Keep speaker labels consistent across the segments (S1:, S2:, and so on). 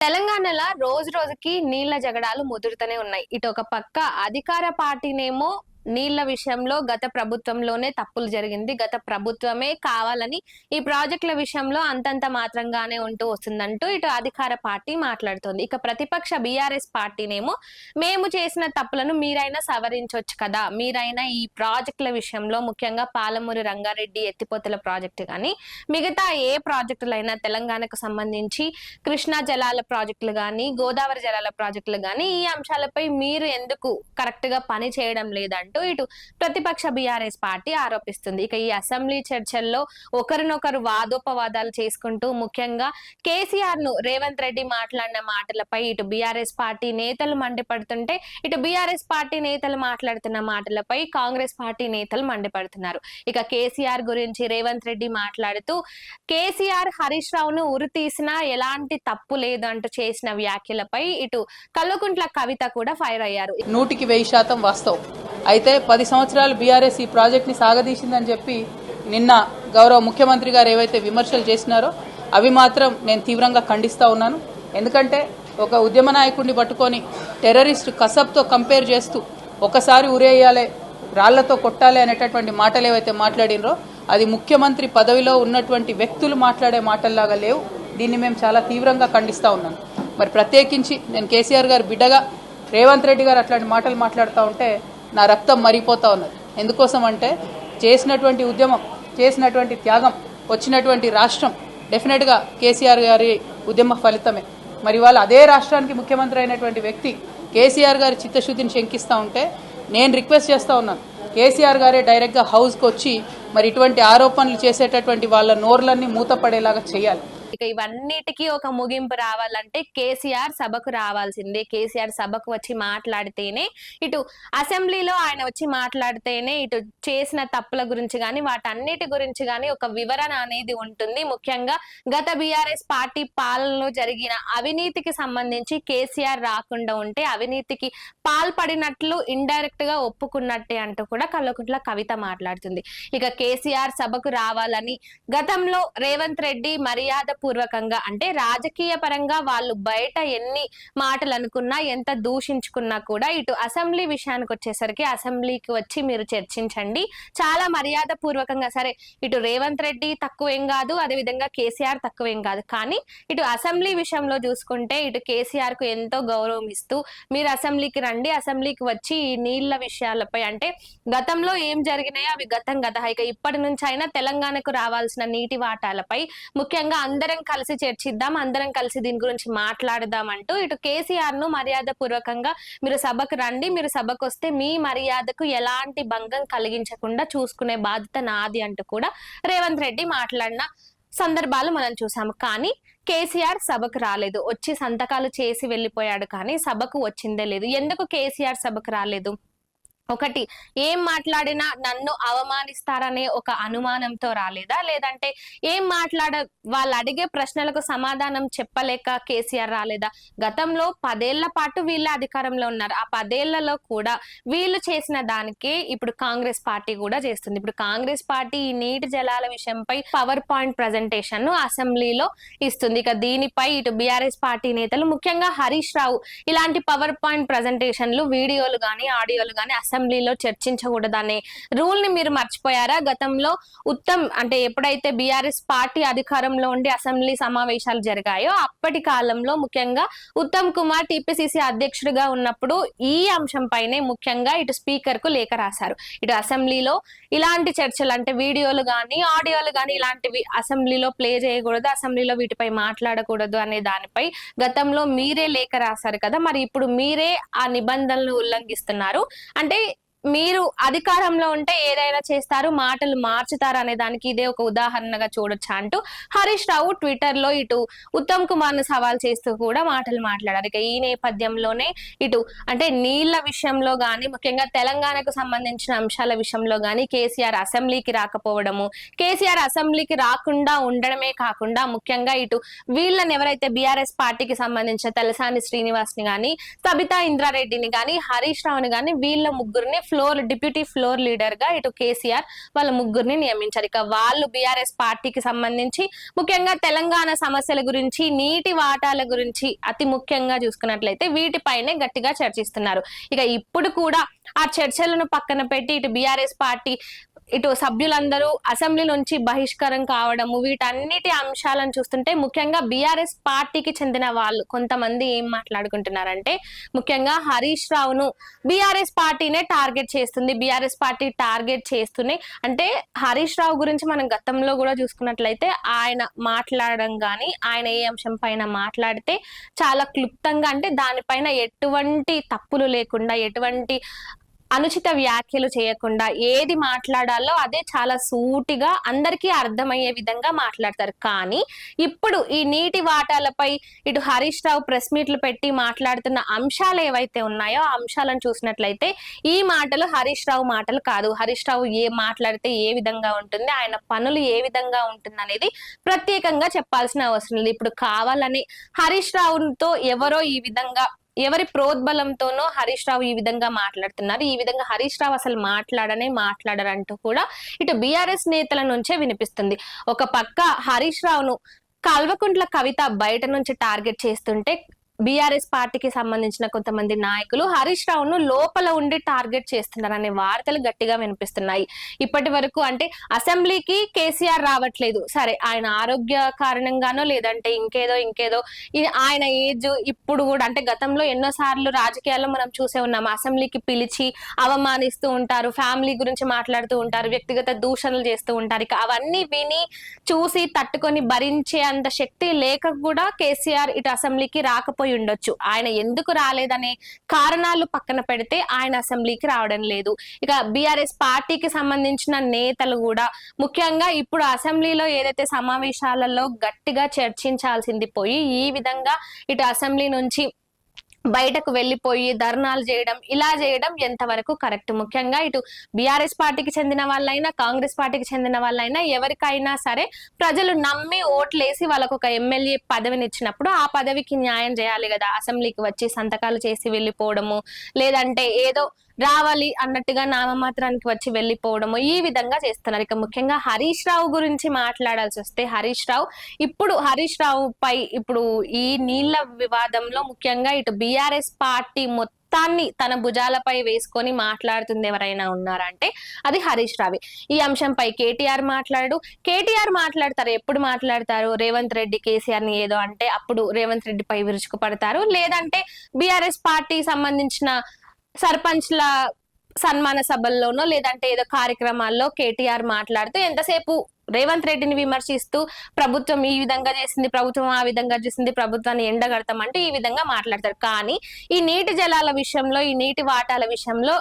S1: తెలంగాణలో రోజు రోజుకి నీళ్ల జగడాలు ముదురుతూనే ఉన్నాయి. ఇటు ఒక పక్క అధికార పార్టీనేమో నీళ్ల విషయంలో గత ప్రభుత్వంలోనే తప్పులు జరిగింది. గత ప్రభుత్వమే కావాలని ఈ ప్రాజెక్టుల విషయంలో అంతంత మాత్రంగానే ఉంటూ వస్తుందంటూ ఇటు అధికార పార్టీ మాట్లాడుతోంది. ఇక ప్రతిపక్ష బీఆర్ఎస్ పార్టీనేమో మేము చేసిన తప్పులను మీరైనా సవరించొచ్చు కదా, మీరైనా ఈ ప్రాజెక్టుల విషయంలో ముఖ్యంగా పాలమూరు రంగారెడ్డి ఎత్తిపోతల ప్రాజెక్టు కానీ మిగతా ఏ ప్రాజెక్టులైనా తెలంగాణకు సంబంధించి కృష్ణా జలాల ప్రాజెక్టులు కానీ గోదావరి జలాల ప్రాజెక్టులు కానీ ఈ అంశాలపై మీరు ఎందుకు కరెక్ట్ గా పని చేయడం లేదంటూ ఇటు ప్రతిపక్ష బీఆర్ఎస్ పార్టీ ఆరోపిస్తుంది. ఇక ఈ అసెంబ్లీ చర్చల్లో ఒకరినొకరు వాదోపవాదాలు చేసుకుంటూ ముఖ్యంగా కేసీఆర్ ను రేవంత్ రెడ్డి మాట్లాడిన మాటలపై ఇటు బీఆర్ఎస్ పార్టీ నేతలు మండిపడుతుంటే ఇటు బీఆర్ఎస్ పార్టీ నేతలు మాట్లాడుతున్న మాటలపై కాంగ్రెస్ పార్టీ నేతలు మండిపడుతున్నారు. ఇక కేసీఆర్ గురించి రేవంత్ రెడ్డి మాట్లాడుతూ కేసీఆర్ హరీష్ రావును ఉరి తీసినా ఎలాంటి తప్పు లేదు అంటూ చేసిన వ్యాఖ్యలపై ఇటు కల్వకుంట్ల కవిత కూడా ఫైర్ అయ్యారు.
S2: 100% వాస్తవం. అయితే 10 సంవత్సరాలు బీఆర్ఎస్ ఈ ప్రాజెక్ట్ ని సాగదీసిందని చెప్పి నిన్న గౌరవ ముఖ్యమంత్రి గారు ఏవైతే విమర్శలు చేసినారో అవి మాత్రం నేను తీవ్రంగా ఖండిస్తా ఉన్నాను. ఎందుకంటే ఒక ఉద్యమ నాయకుడిని పట్టుకొని టెర్రరిస్ట్ కసబ్తో కంపేర్ చేస్తూ ఒకసారి ఉరేయాలి, రాళ్లతో కొట్టాలి అనేటటువంటి మాటలు ఏవైతే మాట్లాడినరో అది ముఖ్యమంత్రి పదవిలో ఉన్నటువంటి వ్యక్తులు మాట్లాడే మాటల్లాగా లేవు. దీన్ని మేము చాలా తీవ్రంగా ఖండిస్తా ఉన్నాం. మరి ప్రత్యేకించి నేను కేసీఆర్ గారు బిడ్డగా రేవంత్ రెడ్డి గారు అట్లాంటి మాటలు మాట్లాడుతూ ఉంటే నా రక్తం మరిగిపోతా ఉన్నది. ఎందుకోసం అంటే చేసినటువంటి ఉద్యమం, చేసినటువంటి త్యాగం, వచ్చినటువంటి రాష్ట్రం డెఫినెట్గా కేసీఆర్ గారి ఉద్యమ ఫలితమే. మరి వాళ్ళు అదే రాష్ట్రానికి ముఖ్యమంత్రి అయినటువంటి వ్యక్తి కేసీఆర్ గారి చిత్తశుద్ధిని శంకిస్తూ ఉంటే నేను రిక్వెస్ట్ చేస్తూ ఉన్నాను, కేసీఆర్ గారే డైరెక్ట్గా హౌస్కి వచ్చి మరి ఇటువంటి ఆరోపణలు చేసేటటువంటి వాళ్ళ నోర్లన్నీ మూతపడేలాగా చేయాలి.
S1: ఇక ఇవన్నిటికీ ఒక ముగింపు రావాలంటే కేసీఆర్ సభకు రావాల్సిందే. కేసీఆర్ సభకు వచ్చి మాట్లాడితేనే, ఇటు అసెంబ్లీలో ఆయన వచ్చి మాట్లాడితేనే ఇటు చేసిన తప్పుల గురించి కానీ వాటన్నిటి గురించి కానీ ఒక వివరణ అనేది ఉంటుంది. ముఖ్యంగా గత బీఆర్ఎస్ పార్టీ పాలనలో జరిగిన అవినీతికి సంబంధించి కేసీఆర్ రాకుండా ఉంటే అవినీతికి పాల్పడినట్లు ఇండైరెక్ట్ గా ఒప్పుకున్నట్టే అంటూ కూడా కల్వకుంట్ల కవిత మాట్లాడుతుంది. ఇక కేసీఆర్ సభకు రావాలని గతంలో రేవంత్ రెడ్డి మర్యాద పూర్వకంగా అంటే రాజకీయ పరంగా వాళ్ళు బయట ఎన్ని మాటలు అనుకున్నా ఎంత దూషించుకున్నా కూడా ఇటు అసెంబ్లీ విషయానికి వచ్చేసరికి అసెంబ్లీకి వచ్చి మీరు చర్చించండి, చాలా మర్యాద పూర్వకంగా. సరే, ఇటు రేవంత్ రెడ్డి తక్కువేం కాదు, అదేవిధంగా కేసీఆర్ తక్కువేం కాదు, కానీ ఇటు అసెంబ్లీ విషయంలో చూసుకుంటే ఇటు కేసీఆర్ కు ఎంతో గౌరవం ఇస్తూ మీరు అసెంబ్లీకి రండి, అసెంబ్లీకి వచ్చి ఈ నీళ్ల విషయాలపై అంటే గతంలో ఏం జరిగినాయో అవి గతం గత, ఇక ఇప్పటి నుంచి అయినా తెలంగాణకు రావాల్సిన నీటి వాటాలపై ముఖ్యంగా అందరం కలిసి చర్చిద్దాం, అందరం కలిసి దీని గురించి మాట్లాడదాం అంటూ ఇటు కేసీఆర్ ను మర్యాద పూర్వకంగా మీరు సభకు రండి, మీరు సభకు వస్తే మీ మర్యాదకు ఎలాంటి భంగం కలిగించకుండా చూసుకునే బాధ్యత నాది అంటూ కూడా రేవంత్ రెడ్డి మాట్లాడిన సందర్భాలు మనం చూసాము. కానీ కేసీఆర్ సభకు రాలేదు, వచ్చి సంతకాలు చేసి వెళ్ళిపోయాడు, కానీ సభకు వచ్చిందే లేదు. ఎందుకు కేసీఆర్ సభకు రాలేదు? ఒకటి, ఏం మాట్లాడినా నన్ను అవమానిస్తారనే ఒక అనుమానంతో రాలేదా, లేదంటే ఏం వాళ్ళు అడిగే ప్రశ్నలకు సమాధానం చెప్పలేక కేసీఆర్ రాలేదా? గతంలో 10 ఏళ్ల పాటు వీళ్ళ అధికారంలో ఉన్నారు. ఆ 10 ఏళ్లలో కూడా వీళ్ళు చేసిన దానికే ఇప్పుడు కాంగ్రెస్ పార్టీ కూడా చేస్తుంది. ఇప్పుడు కాంగ్రెస్ పార్టీ ఈ నీటి జలాల విషయంపై పవర్ పాయింట్ ప్రజెంటేషన్ ను అసెంబ్లీలో ఇస్తుంది. ఇక దీనిపై ఇటు బీఆర్ఎస్ పార్టీ నేతలు ముఖ్యంగా హరీష్ రావు ఇలాంటి పవర్ పాయింట్ ప్రజెంటేషన్లు, వీడియోలు గానీ ఆడియోలు గానీ అసెంబ్లీలో చర్చించకూడదనే రూల్ ని మీరు మర్చిపోయారా? గతంలో అంటే ఎప్పుడైతే బీఆర్ఎస్ పార్టీ అధికారంలో ఉండి అసెంబ్లీ సమావేశాలు జరిగాయో అప్పటి కాలంలో ముఖ్యంగా ఉత్తమ్ కుమార్ టీపీసీసీ అధ్యక్షుడిగా ఉన్నప్పుడు ఈ అంశంపైనే ముఖ్యంగా ఇటు స్పీకర్ కు లేఖ రాశారు. ఇటు అసెంబ్లీలో ఇలాంటి చర్చలు అంటే వీడియోలు గానీ ఆడియోలు గానీ ఇలాంటివి అసెంబ్లీలో ప్లే చేయకూడదు, అసెంబ్లీలో వీటిపై మాట్లాడకూడదు అనే దానిపై గతంలో మీరే లేఖ రాశారు కదా, మరి ఇప్పుడు మీరే ఆ నిబంధనలు ఉల్లంఘిస్తున్నారు. అంటే మీరు అధికారంలో ఉంటే ఏదైనా చేస్తారు, మాటలు మార్చుతారు అనే దానికి ఇదే ఒక ఉదాహరణగా చూడొచ్చా అంటూ హరీష్ రావు ట్విట్టర్ లో ఇటు ఉత్తమ్ కుమార్ ను సవాల్ చేస్తూ కూడా మాటలు మాట్లాడారు. ఇక ఈ నేపథ్యంలోనే ఇటు అంటే నీళ్ల విషయంలో గానీ ముఖ్యంగా తెలంగాణకు సంబంధించిన అంశాల విషయంలో గానీ కేసీఆర్ అసెంబ్లీకి రాకపోవడము, కేసీఆర్ అసెంబ్లీకి రాకుండా ఉండడమే కాకుండా ముఖ్యంగా ఇటు వీళ్ళని ఎవరైతే బీఆర్ఎస్ పార్టీకి సంబంధించిన తలసాని శ్రీనివాస్ ని గానీ సబితా ఇంద్రారెడ్డిని గానీ హరీష్ రావుని గానీ వీళ్ళ ముగ్గురిని డిప్యూటీ ఫ్లోర్ లీడర్ గా ఇటు కేసీఆర్ వాళ్ళ ముగ్గురిని నియమించారు. ఇక వాళ్ళు బీఆర్ఎస్ పార్టీకి సంబంధించి ముఖ్యంగా తెలంగాణ సమస్యల గురించి, నీటి వాటాల గురించి అతి ముఖ్యంగా చూసుకున్నట్లయితే వీటిపైనే గట్టిగా చర్చిస్తున్నారు. ఇక ఇప్పుడు కూడా ఆ చర్చలను పక్కన పెట్టి ఇటు బీఆర్ఎస్ పార్టీ ఇటు సభ్యులందరూ అసెంబ్లీ నుంచి బహిష్కారం కావడము, వీటన్నిటి అంశాలను చూస్తుంటే ముఖ్యంగా బీఆర్ఎస్ పార్టీకి చెందిన వాళ్ళు కొంతమంది ఏం మాట్లాడుకుంటున్నారంటే, ముఖ్యంగా హరీష్ రావును బీఆర్ఎస్ పార్టీనే టార్గెట్ చేస్తుంది, బీఆర్ఎస్ పార్టీ టార్గెట్ చేస్తూనే, అంటే హరీష్ రావు గురించి మనం గతంలో కూడా చూసుకున్నట్లయితే ఆయన మాట్లాడడం కానీ, ఆయన ఏ అంశం పైన మాట్లాడితే చాలా క్లుప్తంగా, అంటే దానిపైన ఎటువంటి తప్పులు లేకుండా, ఎటువంటి అనుచిత వ్యాఖ్యలు చేయకుండా ఏది మాట్లాడాలో అదే చాలా సూటిగా అందరికీ అర్థమయ్యే విధంగా మాట్లాడతారు. కానీ ఇప్పుడు ఈ నీటి వాటాలపై ఇటు హరీష్ రావు ప్రెస్ మీట్లు పెట్టి మాట్లాడుతున్న అంశాలు ఏవైతే ఉన్నాయో ఆ అంశాలను చూసినట్లయితే ఈ మాటలు హరీష్ రావు మాటలు కాదు. హరీష్ రావు ఏ మాట్లాడితే ఏ విధంగా ఉంటుంది, ఆయన పనులు ఏ విధంగా ఉంటుంది అనేది ప్రత్యేకంగా చెప్పాల్సిన అవసరం లేదు. ఇప్పుడు కావాలని హరీష్ రావుతో ఎవరో ఈ విధంగా, ఎవరి ప్రోద్బలంతోనో హరీష్ రావు ఈ విధంగా మాట్లాడుతున్నారు. ఈ విధంగా హరీష్ రావు అసలు మాట్లాడరంటూ కూడా ఇటు బీఆర్ఎస్ నేతల నుంచే వినిపిస్తుంది. ఒక పక్క హరీష్ రావును కల్వకుంట్ల కవిత బయట నుంచి టార్గెట్ చేస్తుంటే, బీఆర్ఎస్ పార్టీకి సంబంధించిన కొంతమంది నాయకులు హరీష్ రావును లోపల ఉండి టార్గెట్ చేస్తున్నారనే వార్తలు గట్టిగా వినిపిస్తున్నాయి. ఇప్పటి వరకు అంటే అసెంబ్లీకి కేసీఆర్ రావట్లేదు, సరే ఆయన ఆరోగ్య కారణంగానో లేదంటే ఇంకేదో ఆయన ఏజ్ ఇప్పుడు కూడా, అంటే గతంలో ఎన్నోసార్లు రాజకీయాల్లో మనం చూసే ఉన్నాం, అసెంబ్లీకి పిలిచి అవమానిస్తూ ఉంటారు, ఫ్యామిలీ గురించి మాట్లాడుతూ ఉంటారు, వ్యక్తిగత దూషణలు చేస్తూ ఉంటారు. ఇక అవన్నీ విని చూసి తట్టుకొని భరించే అంత శక్తి లేక కూడా కేసీఆర్ ఇటు అసెంబ్లీకి రాకపోయి ఉండొచ్చు. ఆయన ఎందుకు రాలేదనే కారణాలు పక్కన పెడితే ఆయన అసెంబ్లీకి రావడం లేదు. ఇక బీఆర్ఎస్ పార్టీకి సంబంధించిన నేతలు కూడా ముఖ్యంగా ఇప్పుడు అసెంబ్లీలో ఏదైతే సమావేశాలలో గట్టిగా చర్చించాల్సింది పోయి ఈ విధంగా ఇటు అసెంబ్లీ నుంచి బయటకు వెళ్లిపోయి ధర్నాలు చేయడం, ఇలా చేయడం ఎంతవరకు కరెక్ట్? ముఖ్యంగా ఇటు బీఆర్ఎస్ పార్టీకి చెందిన వాళ్ళైనా, కాంగ్రెస్ పార్టీకి చెందిన వాళ్ళైనా, ఎవరికైనా సరే ప్రజలు నమ్మి ఓట్లేసి వాళ్ళకు ఒక ఎమ్మెల్యే పదవిని ఇచ్చినప్పుడు ఆ పదవికి న్యాయం చేయాలి కదా. అసెంబ్లీకి వచ్చి సంతకాలు చేసి వెళ్ళిపోవడము, లేదంటే ఏదో రావాలి అన్నట్టుగా నామమాత్రానికి వచ్చి వెళ్ళిపోవడము, ఈ విధంగా చేస్తున్నారు. ఇక ముఖ్యంగా హరీష్ రావు గురించి మాట్లాడాల్సి వస్తే, హరీష్ రావు పై ఇప్పుడు ఈ నీళ్ల వివాదంలో ముఖ్యంగా ఇటు బీఆర్ఎస్ పార్టీ మొత్తాన్ని తన భుజాలపై వేసుకొని మాట్లాడుతుంది ఎవరైనా ఉన్నారంటే అది హరీష్ రావే. ఈ అంశంపై కేటీఆర్ మాట్లాడతారు. ఎప్పుడు మాట్లాడతారు? రేవంత్ రెడ్డి కేసీఆర్ ని ఏదో అంటే అప్పుడు రేవంత్ రెడ్డి పై విరుచుకుపడతారు, లేదంటే బీఆర్ఎస్ పార్టీ సంబంధించిన సర్పంచ్ల సన్మాన సభల్లోనో లేదంటే ఏదో కార్యక్రమాల్లో కేటీఆర్ మాట్లాడుతూ ఎంతసేపు రేవంత్ రెడ్డిని విమర్శిస్తూ ప్రభుత్వం ఈ విధంగా చేసింది, ప్రభుత్వం ఆ విధంగా చేసింది, ప్రభుత్వాన్ని ఎండగడతామంటూ ఈ విధంగా మాట్లాడతారు. కానీ ఈ నీటి జలాల విషయంలో, ఈ నీటి వాటాల విషయంలో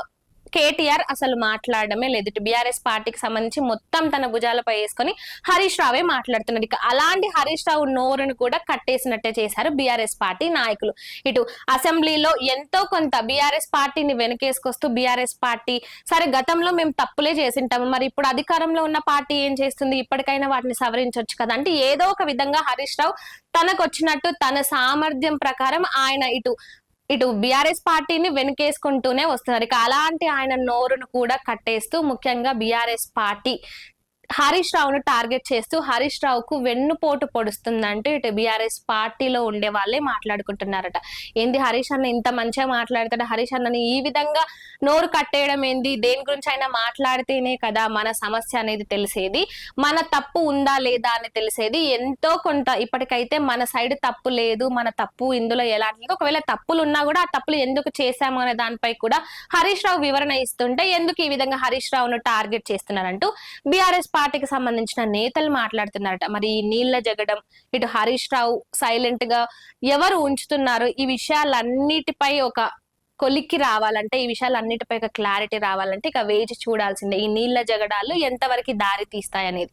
S1: కేటీఆర్ అసలు మాట్లాడడమే లేదు. ఇటు బీఆర్ఎస్ పార్టీకి సంబంధించి మొత్తం తన భుజాలపై వేసుకొని హరీష్ రావే మాట్లాడుతున్నారు. ఇక అలాంటి హరీష్ రావు నోరును కూడా కట్టేసినట్టే చేశారు బీఆర్ఎస్ పార్టీ నాయకులు. ఇటు అసెంబ్లీలో ఎంతో కొంత బీఆర్ఎస్ పార్టీని వెనకేసుకొస్తూ, బీఆర్ఎస్ పార్టీ సరే గతంలో మేము తప్పులే చేసింటాము, మరి ఇప్పుడు అధికారంలో ఉన్న పార్టీ ఏం చేస్తుంది, ఇప్పటికైనా వాటిని సవరించవచ్చు కదా అంటే ఏదో ఒక విధంగా హరీష్ రావు తనకు వచ్చినట్టు తన సామర్థ్యం ప్రకారం ఆయన ఇటు బీఆర్ఎస్ పార్టీని వెనుకేసుకుంటూనే వస్తున్నారు. ఇక అలాంటి ఆయన నోరును కూడా కట్టేస్తూ ముఖ్యంగా బీఆర్ఎస్ పార్టీ హరీష్ రావును టార్గెట్ చేస్తూ హరీష్ రావుకు వెన్నుపోటు పొడుస్తుందంటూ ఇటు బీఆర్ఎస్ పార్టీలో ఉండే వాళ్ళే మాట్లాడుకుంటున్నారట. ఏంది హరీష్ అన్న ఇంత మంచిగా మాట్లాడతాడు, హరీష్ అన్నని ఈ విధంగా నోరు కట్టేయడం ఏంది, దేని గురించి అయినా మాట్లాడితేనే కదా మన సమస్య అనేది తెలిసేది, మన తప్పు ఉందా లేదా అని తెలిసేది. ఎంతో కొంత ఇప్పటికైతే మన సైడ్ తప్పు లేదు, మన తప్పు ఇందులో ఎలాంటి, ఒకవేళ తప్పులు ఉన్నా కూడా ఆ తప్పులు ఎందుకు చేశాము అనే దానిపై కూడా హరీష్ రావు వివరణ ఇస్తుంటే ఎందుకు ఈ విధంగా హరీష్ రావును టార్గెట్ చేస్తున్నారంటూ బీఆర్ఎస్ పార్టీకి సంబంధించిన నేతలు మాట్లాడుతున్నారట. మరి ఈ నీళ్ల జగడం, ఇటు హరీష్ రావు సైలెంట్ గా ఎవరు ఉంచుతున్నారు, ఈ విషయాలన్నిటిపై ఒక కొలిక్కి రావాలంటే, ఈ విషయాలన్నిటిపై ఒక క్లారిటీ రావాలంటే ఇక వేచి చూడాల్సిందే ఈ నీళ్ల జగడాలు ఎంతవరకు దారి తీస్తాయనేది.